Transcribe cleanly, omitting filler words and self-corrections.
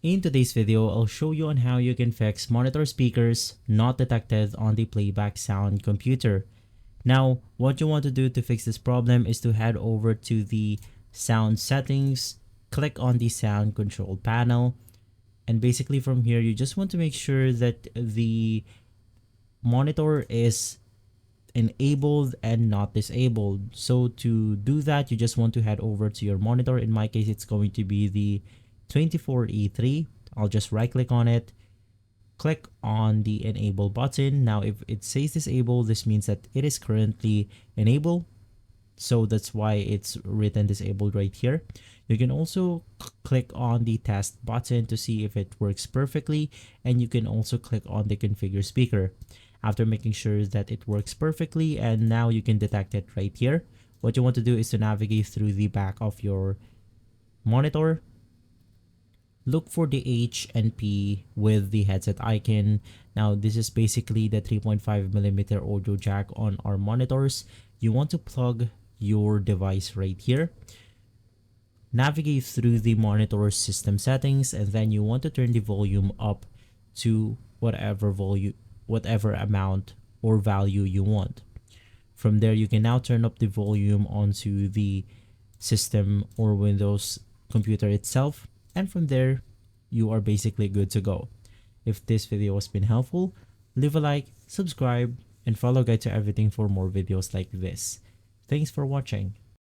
In today's video, I'll show you on how you can fix monitor speakers not detected on the playback sound computer. Now, what you want to do to fix this problem is to head over to the sound settings, click on the sound control panel, and basically from here, you just want to make sure that the monitor is enabled and not disabled. So to do that, you just want to head over to your monitor. In my case, it's going to be the 24E3. I'll just right click on it, click on the enable button. Now if it says disable, this means that it is currently enabled, so that's why it's written disabled right here. You can also click on the test button to see if it works perfectly, and you can also click on the configure speaker after making sure that it works perfectly. And now you can detect it right here. What you want to do is to navigate through the back of your monitor, look for the H and P with the headset icon. Now this is basically the 3.5mm audio jack on our monitors. You want to plug your device right here, navigate through the monitor system settings, and then you want to turn the volume up to whatever amount or value you want. From there, you can now turn up the volume onto the system or Windows computer itself, and from there you are basically good to go. If this video has been helpful, leave a like, subscribe, and follow Guide to Everything for more videos like this. Thanks for watching.